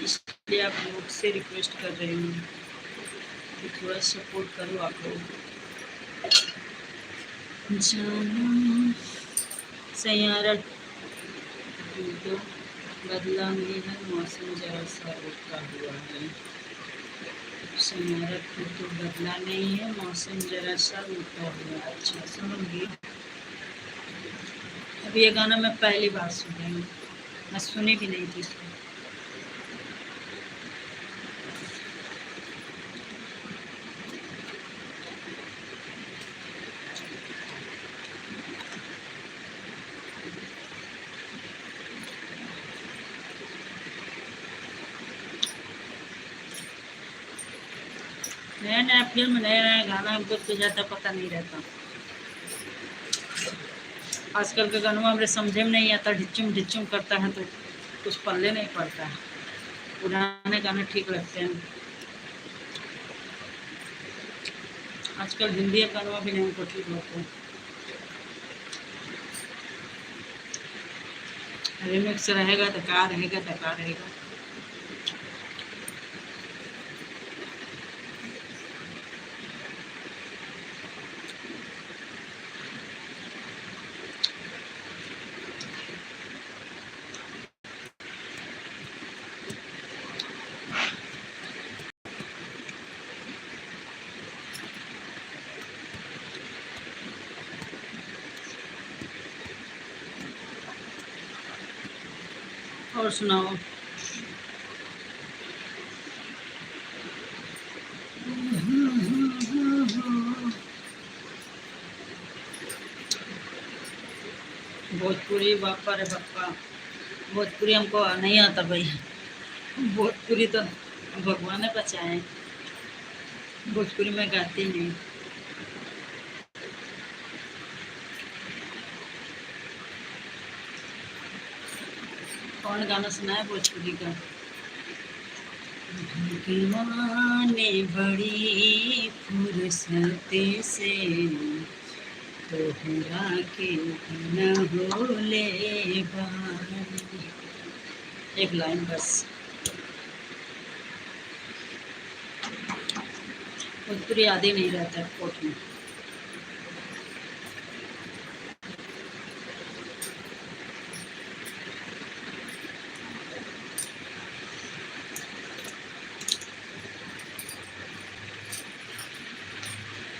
इसलिए आप लोग से रिक्वेस्ट कर रही हूँ कि थोड़ा सपोर्ट करो आप लोग। जाना सैयारा तो बदला नहीं है, मौसम जरा सा रुका हुआ है। सैयारा तो बदला नहीं है, मौसम जरा सा रुका हुआ है। अच्छा सुनूंगी। अब ये गाना मैं पहली बार सुन रही हूँ, मैं सुनी भी नहीं थी इसको। नया नया फिल्म, नया नया गाना हमको तो ज़्यादा पता नहीं रहता। आजकल के गानों हमारे समझे में नहीं आता, ढिच्चुम करता है तो कुछ पल्ले नहीं पड़ता है। पुराने गाने ठीक लगते हैं। आजकल हिंदी गानों भी नहीं को ठीक लगते हैं। रिमिक्स रहेगा तो का रहेगा, तो का रहेगा। और सुनाओ। भोजपुरी बापा रे बापा, भोजपुरी हमको नहीं आता भाई। भोजपुरी तो भगवान ने बचाए, भोजपुरी में गाती नहीं। कौन गाना सुना है भोजपुरी का? भगवान ने बड़ी फुर्सत से तोहरा के न होले बानी। एक लाइन बस। भोजपुरी याद ही नहीं रहता है कोट में।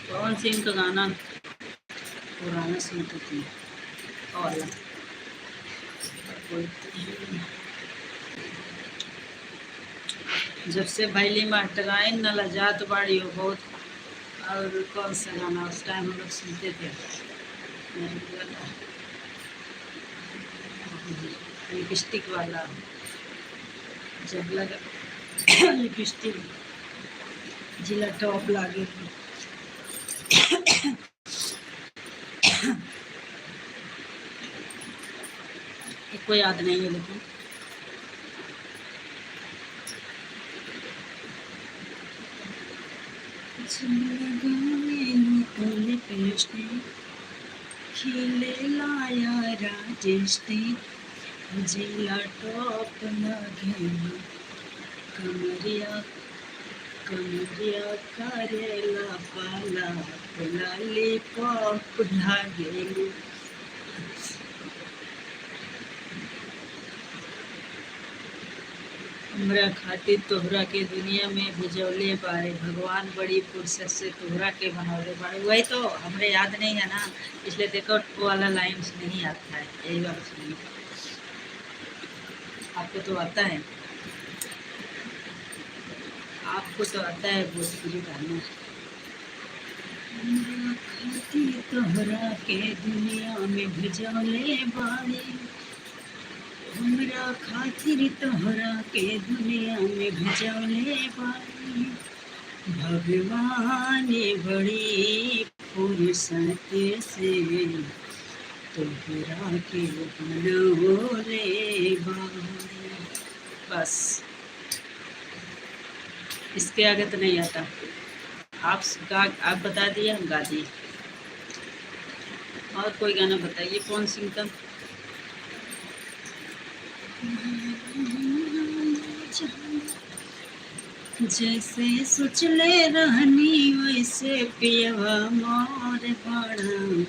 पवन सिंह का गाना पुराना सुनती थी और जब से भैली मास्टर आए न लजात बाड़ी हो बहुत। और कौन सा गाना उस टाइम हम लोग सुनते थे? लिपस्टिक वाला, जब लगा लिपस्टिक जिला टॉप लागे। कोई याद नहीं है लेकिन खिले लाया राजेश जिला टॉप लगे कमरिया कमरिया करेला पाला लाली पॉप लागे। हमरा खातिर तोहरा के दुनिया में भेजौले बारे, भगवान बड़ी फुर्सत से तोहरा के बनौले बारे। वही तो हमरे याद नहीं है ना, इसलिए देखो वो वाला लाइन नहीं आता है। यही बात सुनिए, आपको तो आता है, आपको तो आता है भोजपुरी गाना। हमरा खातिर तोहरा के दुनिया में भेजौले बारे, हमरा खातिर तोहरा के दुनिया में भेजौले बानी। भगवान बड़ी फुर्सत से तोहरा के बनौले बानी। बस इसके आगे तो नहीं आता। आप बता दिए, हम गा दिए। और कोई गाना बताइए कौन सिंह का। जैसे सोचले रहनी वैसे पियवा मोर बाड़ा,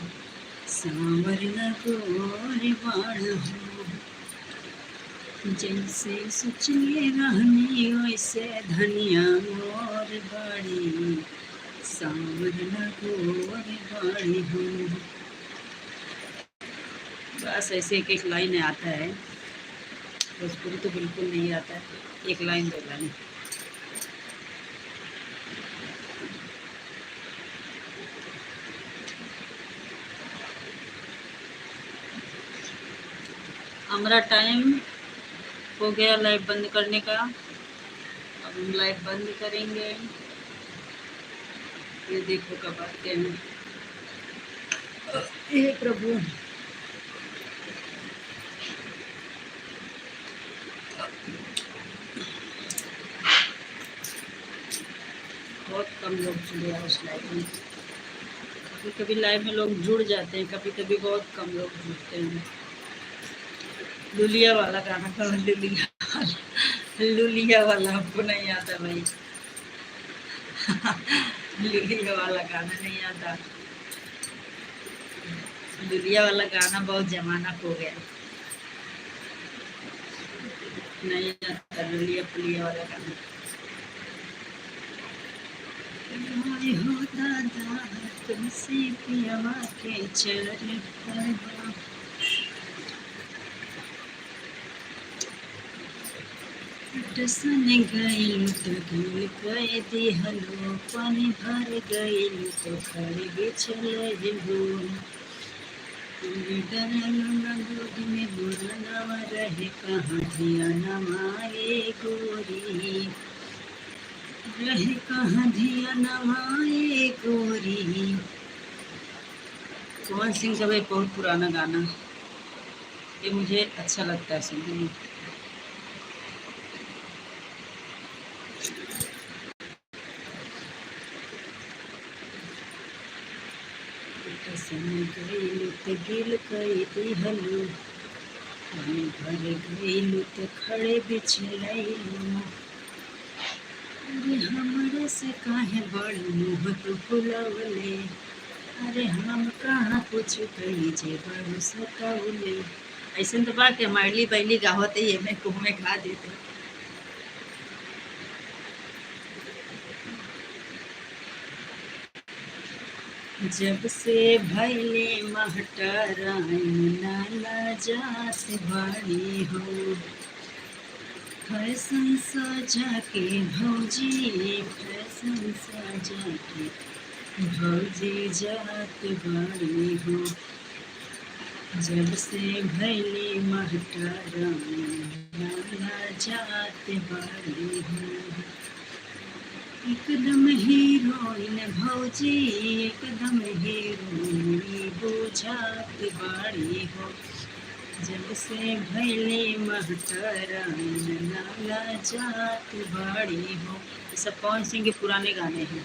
सांवर लगोर बाड़ा। जैसे सोचले रहनी वैसे धनिया मोर बाड़ी, सांवर लगोर बाड़ी हो। बस ऐसे एक एक लाइन आता है। भोजपुरी तो बिल्कुल नहीं आता है, एक लाइन दो लाइन। हमारा टाइम हो गया लाइव बंद करने का। अब हम लाइव बंद करेंगे। ये देखो कब आते हैं। हे प्रभु, बहुत कम लोग जुड़े हैं उस लाइव में। कभी कभी लाइव में लोग जुड़ जाते हैं, कभी कभी बहुत कम लोग जुड़ते हैं। लुलिया वाला गाना था, लुलिया वाला हमको नहीं आता भाई। लुलिया वाला गाना नहीं आता। लुलिया वाला गाना बहुत जमाना हो गया, नहीं आता लुलिया पुलिया वाला गाना। हो दादा तुमसे पियवा के चरण परवा, सन गईल तो गिल कह दिहलो, पानी भर गईल तो खड़ बिछल हो। डरलो न दूध में मोरा नवा रहे कहाँ धिया नमाए गोरी, रहे कहाँ धिया नमाए गोरी। कुंवर सिंह का भी बहुत पुराना गाना, ये मुझे अच्छा लगता है सुनने में। गिल कई दिहलू पानी भर गईलू तो खड़े बिछलैलू, अरे हमरे से काहे बड़ मुँह तू फुलवले, अरे हम कहाँ कुछ कही जे बड़ सतौले। ऐसे तो बा के मारली बैली गावत है, ये मैं कुएं गा देते। जब से भैले महटराइन नाला जात बाड़ी हो, फैशन सजा के भौजी, फैशन सजा के भौजी जात बाड़ी हो। जब से भैले महटराइन नाला जात बाड़ी हो, एकदम हीरोइन भौजी, एकदम हीरोइन बुझात बाड़ी हो। जब से भैले महटराइन नाला जात बाड़ी हो। ये सब पवन सिंह के पुराने गाने हैं।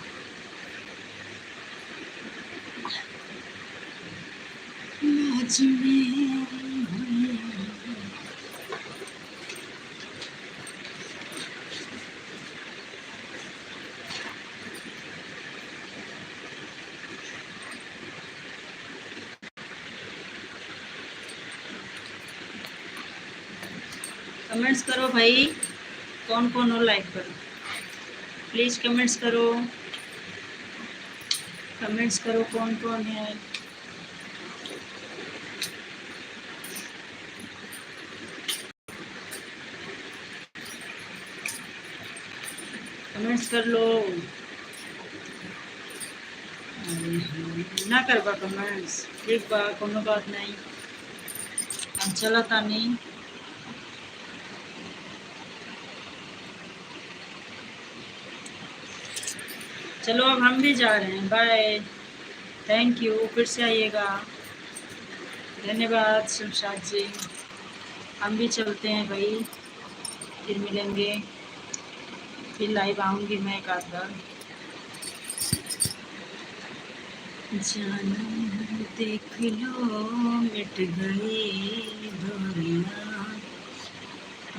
लाज में कमेंट्स करो भाई, कौन कौन हो लाइक करो, प्लीज़ कमेंट्स करो, कमेंट्स करो कौन कौन है। कमेंट्स कर लो। ना करबा कमेंट्स, ठीक बा, कोनो बात नहीं, हम चलता नहीं। चलो अब हम भी जा रहे हैं, बाय, थैंक यू, फिर से आइएगा, धन्यवाद शमशाद जी। हम भी चलते हैं भाई, फिर मिलेंगे, फिर लाइव आऊँगी मैं एक आध बार। जानम देख लो मिट गई दूरियां,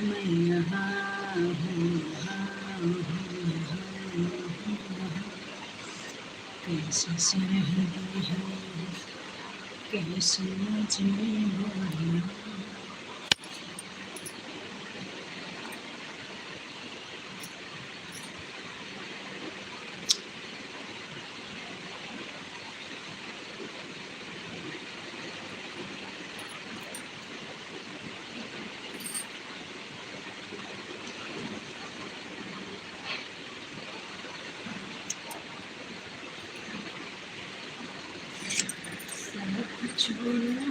मैं यहाँ हूँ, कैसे से रही है, कैसे मुझे बोलिया। सब कुछ बोलना